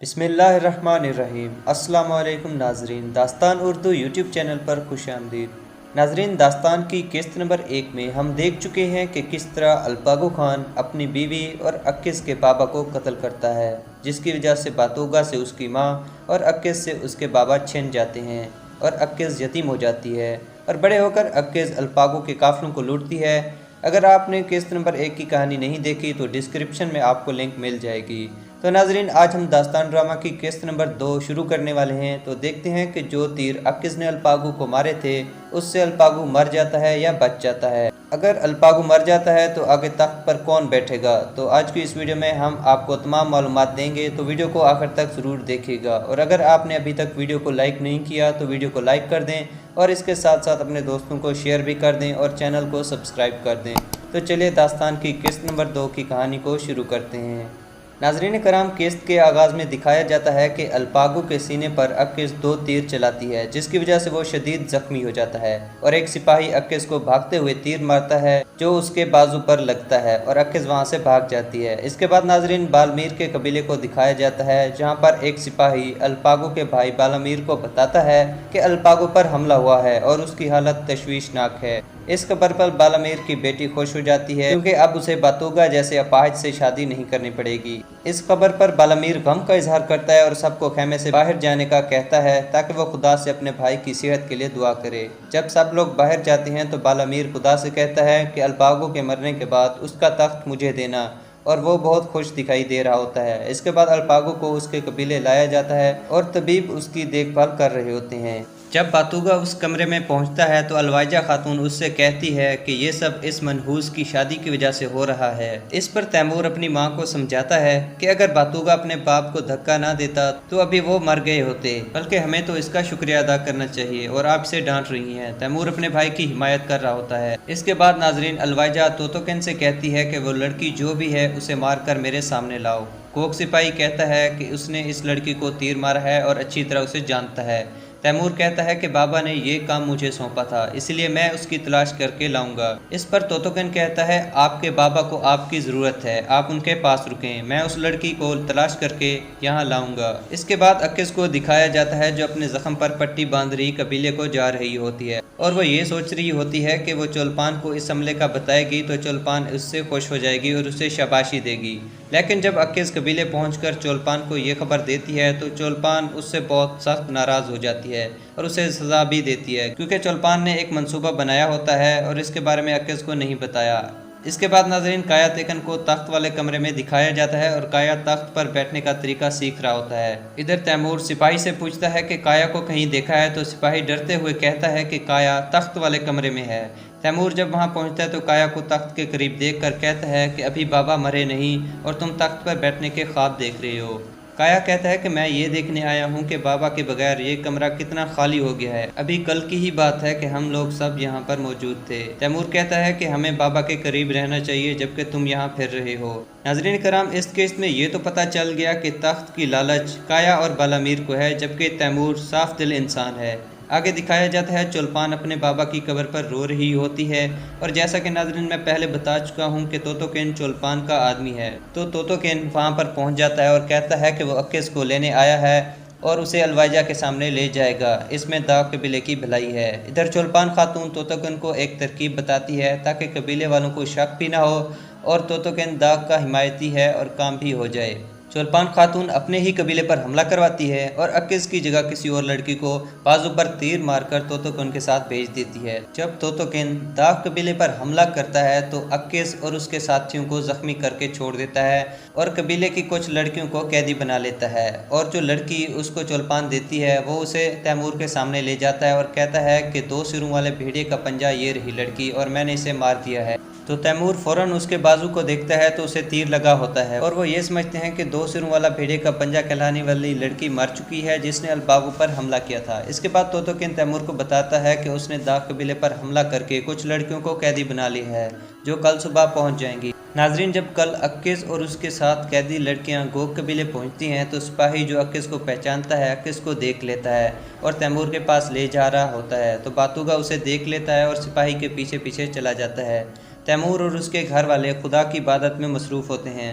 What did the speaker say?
بسم اللہ الرحمن الرحیم۔ السلام علیکم ناظرین، داستان اردو یوٹیوب چینل پر خوش آمدید۔ ناظرین، داستان کی قسط نمبر 1 میں ہم دیکھ چکے ہیں کہ کس طرح الپاگو خان اپنی بیوی اور عکس کے بابا کو قتل کرتا ہے، جس کی وجہ سے باتوگا سے اس کی ماں اور عکس سے اس کے بابا چھن جاتے ہیں اور عکس یتیم ہو جاتی ہے اور بڑے ہو کر عکس الپاگو کے قافلوں کو لوٹتی ہے۔ اگر آپ نے قسط نمبر 1 کی کہانی نہیں دیکھی تو ڈسکرپشن میں آپ کو لنک مل جائے گی۔ تو ناظرین، آج ہم داستان ڈرامہ کی قسط نمبر 2 شروع کرنے والے ہیں۔ تو دیکھتے ہیں کہ جو تیر عکس نے الپاگو کو مارے تھے اس سے الپاگو مر جاتا ہے یا بچ جاتا ہے۔ اگر الپاگو مر جاتا ہے تو آگے تخت پر کون بیٹھے گا؟ تو آج کی اس ویڈیو میں ہم آپ کو تمام معلومات دیں گے، تو ویڈیو کو آخر تک ضرور دیکھیے گا۔ اور اگر آپ نے ابھی تک ویڈیو کو لائک نہیں کیا تو ویڈیو کو لائک کر دیں اور اس کے ساتھ ساتھ اپنے دوستوں کو شیئر بھی کر دیں اور چینل کو سبسکرائب کر دیں۔ تو چلیے داستان کی قسط نمبر 2 کی کہانی کو شروع کرتے ہیں۔ ناظرین کرام، قسط کے آغاز میں دکھایا جاتا ہے کہ الپاگو کے سینے پر عکس 2 تیر چلاتی ہے، جس کی وجہ سے وہ شدید زخمی ہو جاتا ہے اور ایک سپاہی عکس کو بھاگتے ہوئے تیر مارتا ہے جو اس کے بازو پر لگتا ہے اور عکس وہاں سے بھاگ جاتی ہے۔ اس کے بعد ناظرین بالمیر کے قبیلے کو دکھایا جاتا ہے، جہاں پر ایک سپاہی الپاگو کے بھائی بالامیر کو بتاتا ہے کہ الپاگو پر حملہ ہوا ہے اور اس کی حالت تشویشناک ہے۔ اس خبر پر بالامیر کی بیٹی خوش ہو جاتی ہے کیونکہ اب اسے باتوگا جیسے اپاہج سے شادی نہیں کرنی پڑے گی۔ اس خبر پر بالامیر غم کا اظہار کرتا ہے اور سب کو خیمے سے باہر جانے کا کہتا ہے تاکہ وہ خدا سے اپنے بھائی کی صحت کے لیے دعا کرے۔ جب سب لوگ باہر جاتے ہیں تو بالامیر خدا سے کہتا ہے کہ الپاگو کے مرنے کے بعد اس کا تخت مجھے دینا، اور وہ بہت خوش دکھائی دے رہا ہوتا ہے۔ اس کے بعد الپاگو کو اس کے قبیلے لایا جاتا ہے اور طبیب اس کی دیکھ بھال کر رہے ہوتے ہیں۔ جب باتوگا اس کمرے میں پہنچتا ہے تو الوائجہ خاتون اس سے کہتی ہے کہ یہ سب اس منحوس کی شادی کی وجہ سے ہو رہا ہے۔ اس پر تیمور اپنی ماں کو سمجھاتا ہے کہ اگر باتوگا اپنے باپ کو دھکا نہ دیتا تو ابھی وہ مر گئے ہوتے، بلکہ ہمیں تو اس کا شکریہ ادا کرنا چاہیے، اور آپ اسے ڈانٹ رہی ہیں۔ تیمور اپنے بھائی کی حمایت کر رہا ہوتا ہے۔ اس کے بعد ناظرین الوائجہ توتوکن سے کہتی ہے کہ وہ لڑکی جو بھی ہے اسے مار کر میرے سامنے لاؤ۔ کوک سپاہی کہتا ہے کہ اس نے اس لڑکی کو تیر مارا ہے اور اچھی طرح اسے جانتا ہے۔ تیمور کہتا ہے کہ بابا نے یہ کام مجھے سونپا تھا، اس لیے میں اس کی تلاش کر کے لاؤں گا۔ اس پر توتوکن کہتا ہے آپ کے بابا کو آپ کی ضرورت ہے، آپ ان کے پاس رکیں، میں اس لڑکی کو تلاش کر کے یہاں لاؤں گا۔ اس کے بعد عکس کو دکھایا جاتا ہے جو اپنے زخم پر پٹی باندھ رہی قبیلے کو جا رہی ہوتی ہے اور وہ یہ سوچ رہی ہوتی ہے کہ وہ چولپان کو اس عملے کا بتائے گی تو چولپان اس سے خوش ہو جائے گی اور اسے شاباشی دے گی۔ لیکن جب عکس قبیلے پہنچ کر چولپان کو یہ خبر دیتی ہے تو چولپان اس سے بہت سخت ناراض ہو جاتی ہے اور اسے سزا بھی دیتی ہے، کیونکہ چولپان نے ایک منصوبہ بنایا ہوتا ہے اور اس کے بارے میں عکس کو نہیں بتایا۔ اس کے بعد ناظرین کایا تیکن کو تخت والے کمرے میں دکھایا جاتا ہے اور کایا تخت پر بیٹھنے کا طریقہ سیکھ رہا ہوتا ہے۔ ادھر تیمور سپاہی سے پوچھتا ہے کہ کایا کو کہیں دیکھا ہے تو سپاہی ڈرتے ہوئے کہتا ہے کہ کایا تخت والے کمرے میں ہے۔ تیمور جب وہاں پہنچتا ہے تو کایا کو تخت کے قریب دیکھ کر کہتا ہے کہ ابھی بابا مرے نہیں اور تم تخت پر بیٹھنے کے خواب دیکھ رہے ہو۔ کایا کہتا ہے کہ میں یہ دیکھنے آیا ہوں کہ بابا کے بغیر یہ کمرہ کتنا خالی ہو گیا ہے، ابھی کل کی ہی بات ہے کہ ہم لوگ سب یہاں پر موجود تھے۔ تیمور کہتا ہے کہ ہمیں بابا کے قریب رہنا چاہیے جبکہ تم یہاں پھر رہے ہو۔ ناظرین کرام، اس کیس میں یہ تو پتہ چل گیا کہ تخت کی لالچ کایا اور بالامیر کو ہے، جبکہ تیمور صاف دل انسان ہے۔ آگے دکھایا جاتا ہے چولپان اپنے بابا کی قبر پر رو رہی ہوتی ہے، اور جیسا کہ ناظرین میں پہلے بتا چکا ہوں کہ توتوکن چولپان کا آدمی ہے، تو توتوکن وہاں پر پہنچ جاتا ہے اور کہتا ہے کہ وہ عکس کو لینے آیا ہے اور اسے الوائجہ کے سامنے لے جائے گا، اس میں داغ قبیلے کی بھلائی ہے۔ ادھر چولپان خاتون توتوکن کو ایک ترکیب بتاتی ہے تاکہ قبیلے والوں کو شک بھی نہ ہو اور توتوکن داغ کا حمایتی ہے اور کام بھی ہو جائے۔ چولپان خاتون اپنے ہی قبیلے پر حملہ کرواتی ہے اور عکس کی جگہ کسی اور لڑکی کو بازو پر تیر مار کر توتوکن کے ساتھ بھیج دیتی ہے۔ جب توتوکن داغ قبیلے پر حملہ کرتا ہے تو عکس اور اس کے ساتھیوں کو زخمی کر کے چھوڑ دیتا ہے اور قبیلے کی کچھ لڑکیوں کو قیدی بنا لیتا ہے، اور جو لڑکی اس کو چولپان دیتی ہے وہ اسے تیمور کے سامنے لے جاتا ہے اور کہتا ہے کہ 2 سروں والے بھیڑیے کا پنجہ یہ رہی لڑکی اور میں نے اسے مار دیا ہے۔ تو تیمور فوراً اس کے بازو کو دیکھتا ہے تو اسے تیر لگا ہوتا ہے اور وہ یہ سمجھتے ہیں کہ 2 سروں والا بھیڑیے کا پنجہ کہلانے والی لڑکی مر چکی ہے جس نے الپاگو پر حملہ کیا تھا۔ اس کے بعد توتوکن تیمور کو بتاتا ہے کہ اس نے داغ قبیلے پر حملہ کر کے کچھ لڑکیوں کو قیدی بنا لی ہے جو کل صبح پہنچ جائیں گی۔ ناظرین جب کل عکس اور اس کے ساتھ قیدی لڑکیاں گوگ قبیلے پہنچتی ہیں تو سپاہی جو عکس کو پہچانتا ہے عکس کو دیکھ لیتا ہے اور تیمور کے پاس لے جا رہا ہوتا ہے، تو باتوگا اسے دیکھ لیتا ہے اور سپاہی کے پیچھے پیچھے چلا جاتا ہے۔ تیمور اور اس کے گھر والے خدا کی عبادت میں مصروف ہوتے ہیں۔